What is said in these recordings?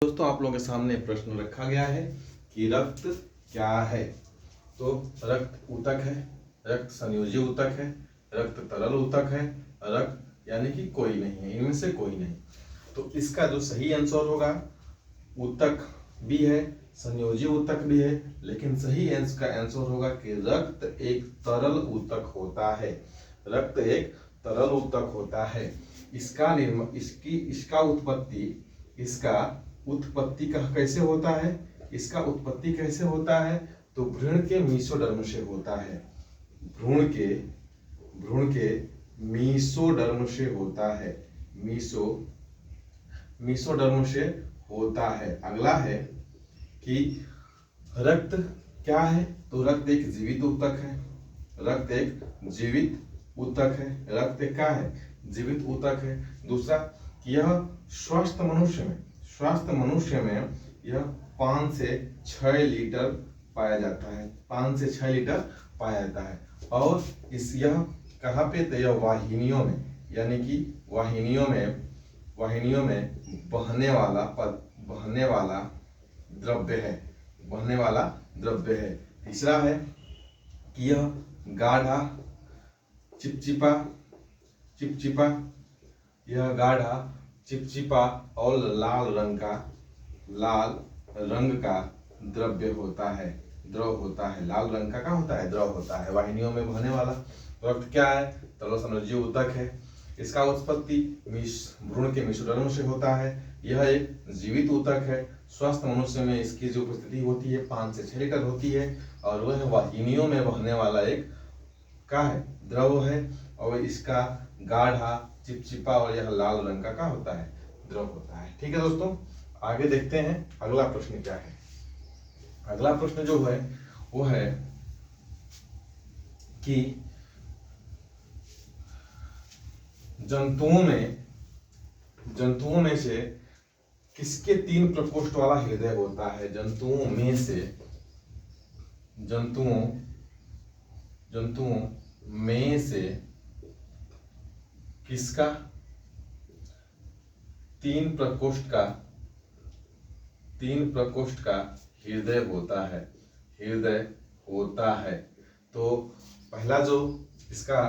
दोस्तों आप लोगों के सामने प्रश्न रखा गया है कि रक्त क्या है। तो रक्त ऊतक है, रक्त संयोजी ऊतक है, रक्त तरल ऊतक है, रक्त यानी कि कोई नहीं है, इनमें से कोई नहीं। तो इसका जो सही आंसर होगा, ऊतक भी है, संयोजी ऊतक भी है, लेकिन सही का आंसर होगा कि रक्त एक तरल ऊतक होता है। रक्त एक तरल ऊतक होता है। इसका उत्पत्ति का कैसे होता है? इसका उत्पत्ति कैसे होता है? तो भ्रूण के मेसोडर्म से होता है। भ्रूण के मेसोडर्म से होता है। मेसोडर्म से होता है। अगला है कि रक्त क्या है? तो रक्त एक जीवित ऊतक है। रक्त एक जीवित ऊतक है। रक्त क्या है? जीवित ऊतक है। दूसरा, यह स्वस्थ मनुष्य में यह 5 से 6 लीटर पाया जाता है। 5 से 6 लीटर पाया जाता है। और यह कहाँ पे? तो यह वाहिनियों में, यानी कि वाहिनियों में बहने वाला द्रव्य है। तीसरा है कि यह गाढ़ा चिपचिपा और लाल रंग का द्रव्य होता है, द्रव होता है। लाल रंग का क्या होता है? द्रव होता है। वाहिनियों में बहने वाला रक्त क्या है? तरल संयोजी ऊतक है। इसका उत्पत्ति भ्रूण के मेसोडर्म से होता है। यह एक जीवित ऊतक है। स्वस्थ मनुष्य में इसकी जो उपस्थिति होती है 5 से 6 लीटर होती है, और वह वाहिनियों में बहने वाला एक क्या है? द्रव है। और इसका गाढ़ा, चिपचिपा और यह लाल रंग का क्या होता है? द्रव होता है। ठीक है दोस्तों, आगे देखते हैं अगला प्रश्न क्या है। अगला प्रश्न जो है वो है कि जंतुओं में से किसके 3 प्रकोष्ठ वाला हृदय होता है? जंतुओं में से किसका 3 प्रकोष्ठ का हृदय होता है? तो पहला जो इसका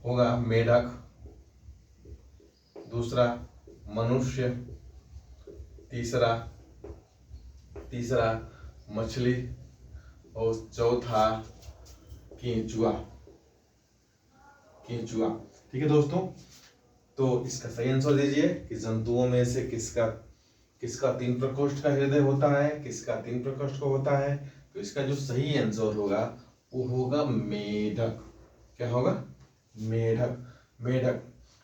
होगा मेढक, दूसरा मनुष्य, तीसरा मछली, और चौथा केंचुआ। ठीक है दोस्तों, तो इसका सही आंसर दीजिए कि जंतुओं में से किसका 3 प्रकोष्ठ का हृदय होता है, किसका 3 प्रकोष्ठ का होता है। तो इसका जो सही आंसर होगा वो होगा मेढक। क्या होगा?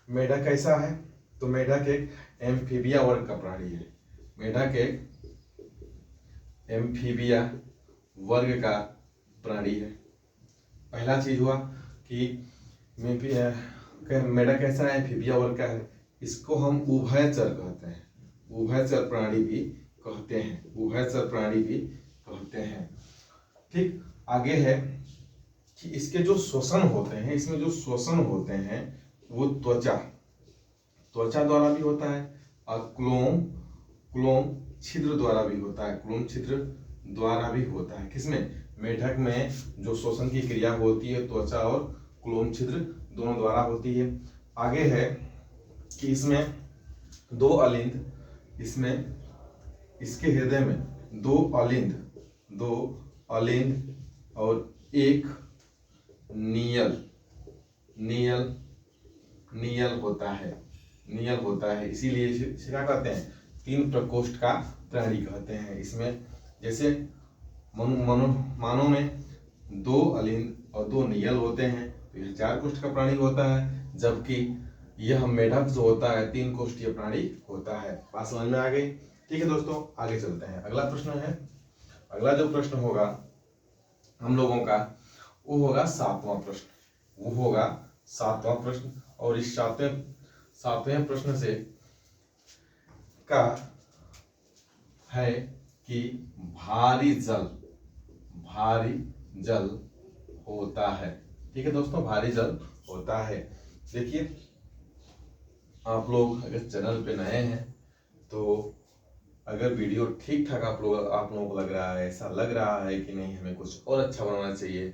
मेढक कैसा है? तो मेढक एक एम्फीबिया वर्ग का प्राणी है। मेढक एक एम्फीबिया वर्ग का प्राणी है। पहला चीज हुआ कि मेढक कैसा है? एम्फीबिया वर्ग का है। इसको हम उभयचर कहते हैं। उभयचर प्राणी भी कहते हैं। ठीक, आगे है कि इसके जो श्वसन होते हैं, इसमें जो श्वसन होते हैं वो त्वचा द्वारा भी होता है, और क्लोम छिद्र द्वारा भी होता है। क्लोम छिद्र द्वारा भी होता है। किसमें? मेढक में जो श्वसन की क्रिया होती है त्वचा और क्लोम छिद्र दोनों द्वारा होती है। आगे है कि इसमें 2 अलिंद, इसके हृदय में 2 अलिंद और एक नीयल होता है। इसीलिए इसे क्या कहते हैं? 3 प्रकोष्ठ का प्राणी कहते हैं। इसमें जैसे मानव में 2 अलिंद और 2 नीयल होते हैं, तो यह 4 कोष्ठ का प्राणी होता है। जबकि यह मेढक जो होता है 3 कोष्ठीय प्राणी होता है। बात समझ में आ गई? ठीक है दोस्तों, आगे चलते हैं। अगला अगला जो प्रश्न होगा हम लोगों का वो होगा 7वां प्रश्न। और इस 7वें प्रश्न से का है कि भारी जल होता है। ठीक है दोस्तों, भारी जल होता है। देखिए, आप लोग अगर चैनल पे नए हैं तो अगर वीडियो ठीक ठाक आप लोगों को लग रहा है, ऐसा लग रहा है कि नहीं हमें कुछ और अच्छा बनाना चाहिए,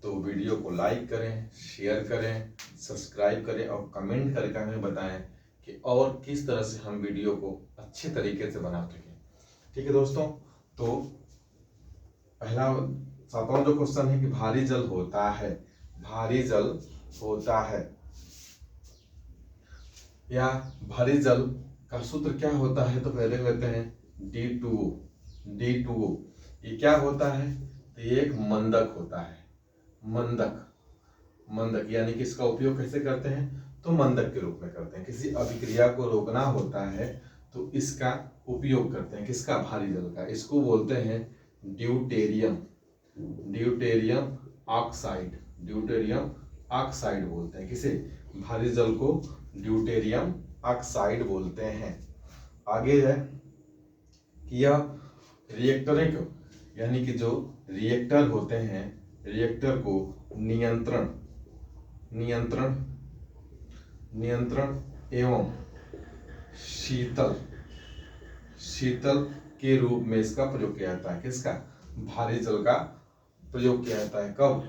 तो वीडियो को लाइक करें, शेयर करें, सब्सक्राइब करें और कमेंट करके हमें बताएं कि और किस तरह से हम वीडियो को अच्छे तरीके से बना सकें। ठीक है दोस्तों, तो पहला 7वां जो क्वेश्चन है कि भारी जल होता है, भारी जल होता है या भारी जल का सूत्र क्या होता है, तो पहले लेते हैं D2O। D2O ये क्या होता है, तो ये एक मंदक होता है। मंदक, मंदक यानी कि इसका उपयोग कैसे करते हैं, तो मंदक के रूप में करते हैं। किसी अभिक्रिया को रोकना होता है तो इसका उपयोग करते हैं, किसका, भारी जल का। इसको बोलते हैं deuterium, deuterium oxide, deuterium oxide बोलते हैं किसे, भारी जल को ड्यूटेरियम ऑक्साइड बोलते हैं। आगे है कि यह रिएक्टरों को, यानी कि जो रिएक्टर होते हैं, रिएक्टर को नियंत्रण नियंत्रण नियंत्रण एवं शीतल शीतल के रूप में इसका प्रयोग किया जाता है। किसका, भारी जल का प्रयोग किया जाता है। कब,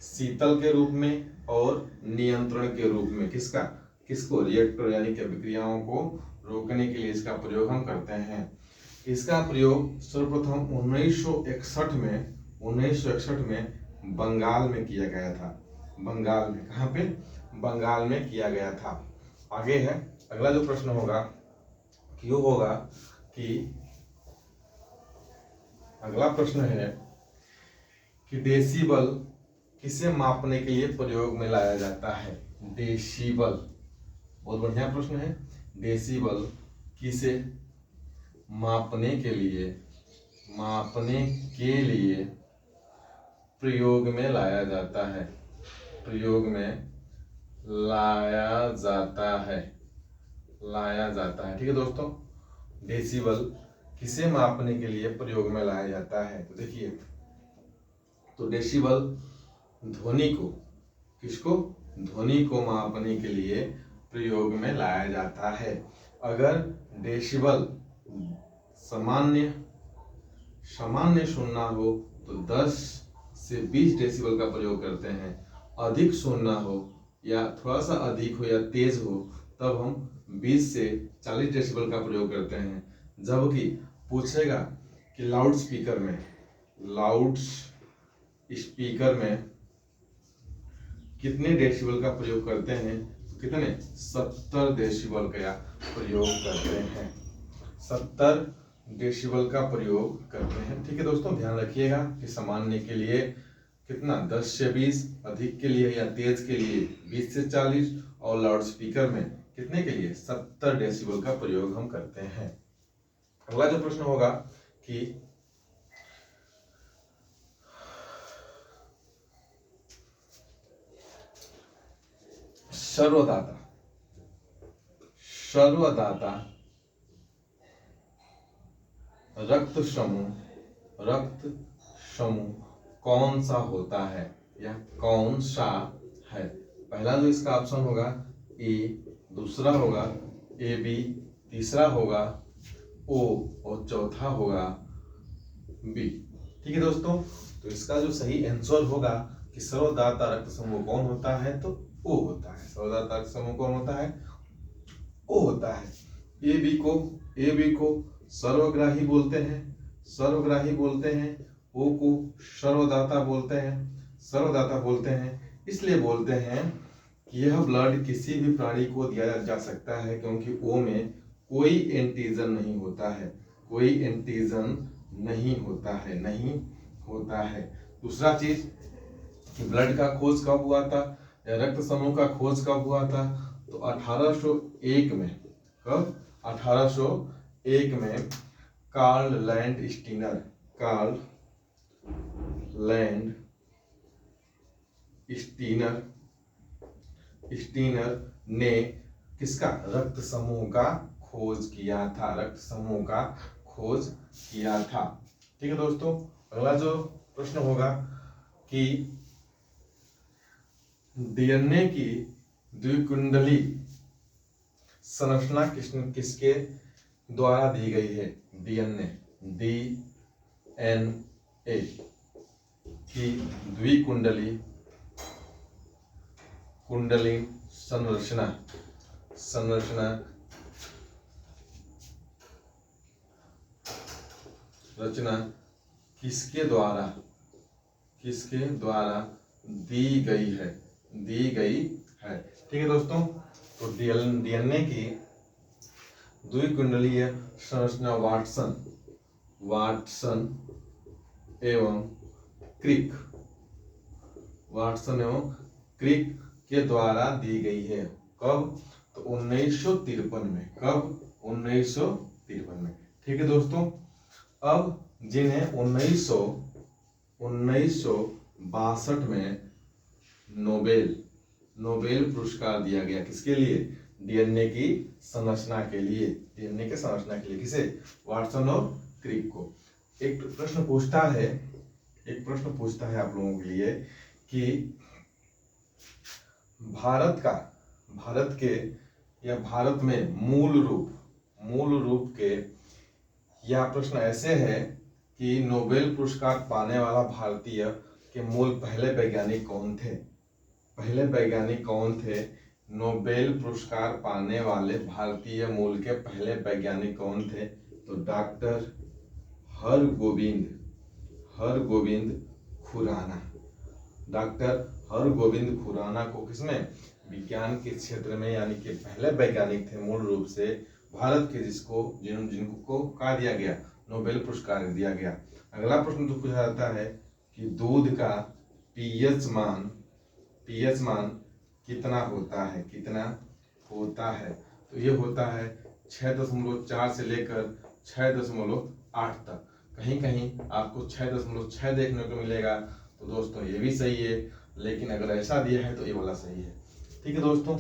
शीतल के रूप में और नियंत्रण के रूप में। किसका, किसको, रिएक्टर यानी कि अभिक्रियाओं को रोकने के लिए इसका प्रयोग हम करते हैं। इसका प्रयोग सर्वप्रथम 1961 में बंगाल में किया गया था। बंगाल में, कहाँ पे, बंगाल में किया गया था। आगे है अगला जो प्रश्न होगा कि वो होगा कि अगला प्रश्न है कि डेसिबल किसे मापने के लिए प्रयोग में लाया जाता है। डेसिबल, बहुत बढ़िया प्रश्न है। डेसिबल किसे मापने के लिए प्रयोग में लाया जाता है, प्रयोग में लाया जाता है। ठीक है दोस्तों, डेसिबल किसे मापने के लिए प्रयोग में लाया जाता है, तो देखिए, तो डेसिबल ध्वनि को, किसको, ध्वनि को मापने के लिए प्रयोग में लाया जाता है। अगर डेसिबल सामान्य सुनना हो तो 10 से 20 डेसिबल का प्रयोग करते हैं। अधिक सुनना हो या थोड़ा सा अधिक हो या तेज हो तब हम 20 से 40 डेसिबल का प्रयोग करते हैं। जबकि पूछेगा कि लाउड स्पीकर में कितने डेसिबल का प्रयोग करते हैं, तो कितने, 70 डेसिबल का प्रयोग करते हैं। 70 डेसिबल का प्रयोग करते हैं। ठीक है दोस्तों, ध्यान रखिएगा कि सामान्य के लिए कितना, 10 से 20, अधिक के लिए या तेज के लिए 20 से 40 और लाउड स्पीकर में कितने के लिए, 70 डेसिबल का प्रयोग हम करते हैं। अगला जो प्रश्न होगा कि सर्वदाता रक्त समूह कौन सा होता है या कौन सा है। पहला जो इसका ऑप्शन होगा ए, दूसरा होगा AB, तीसरा होगा O और चौथा होगा B। ठीक है दोस्तों, तो इसका जो सही आंसर होगा कि सर्वदाता रक्त समूह कौन होता है, तो O होता है। सर्वदाता रक्त समूह कौन होता है, O होता है। AB को सर्वग्राही बोलते हैं। O को सर्वदाता बोलते हैं। इसलिए बोलते हैं कि यह ब्लड किसी भी प्राणी को दिया जा सकता है, क्योंकि O में कोई एंटीजन नहीं होता है। दूसरा चीज कि ब्लड का खोज कब हुआ था या रक्त समूह का खोज कब हुआ था, तो 1801 में। कब, 1801 में कार्ल लैंड स्टीनर ने किसका, रक्त समूह का खोज किया था। ठीक है दोस्तों, अगला जो प्रश्न होगा कि DNA की द्विकुंडली संरचना किसके द्वारा दी गई है। DNA DNA की द्विकुंडली संरचना किसके द्वारा दी गई है। ठीक है दोस्तों, तो DNA की द्विकुंडलीय संरचना वाटसन एवं क्रिक के द्वारा दी गई है। कब? तो 1953 में। कब? 1953 में। ठीक है दोस्तों, अब जिन्हें 1962 में नोबेल पुरस्कार दिया गया, किसके लिए? DNA की संरचना के लिए। किसे? वाटसन और क्रिक को। एक प्रश्न पूछता है आप लोगों के लिए कि भारत में मूल रूप के, यह प्रश्न ऐसे है कि नोबेल पुरस्कार पाने वाला भारतीय के मूल पहले वैज्ञानिक कौन थे? नोबेल पुरस्कार पाने वाले भारतीय मूल के पहले वैज्ञानिक कौन थे? तो डॉक्टर हरगोविंद खुराना को किसमें? विज्ञान के क्षेत्र में, यानी कि पहले वैज्ञानिक थे मूल रूप से भारत के, जिनको कहा दिया गया, नोबेल पुरस्कार दिया गया। अगला प्रश्न तो पूछा जाता है कि दूध का पीएच मान कितना होता है? तो ये होता है 6.4 से लेकर 6.8 तक। कहीं आपको 6.6 देखने को मिलेगा, तो दोस्तों ये भी सही है, लेकिन अगर ऐसा दिया है तो ये वाला सही है। ठीक है दोस्तों,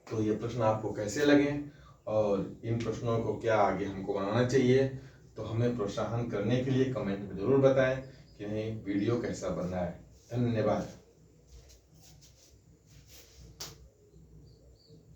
तो ये प्रश्न आपको कैसे लगे और इन प्रश्नों को क्या आगे हमको बनाना चाहिए, तो हमें प्रोत्साहन करने के लिए कमेंट में जरूर बताएं कि नहीं वीडियो कैसा बन रहा है। धन्यवाद।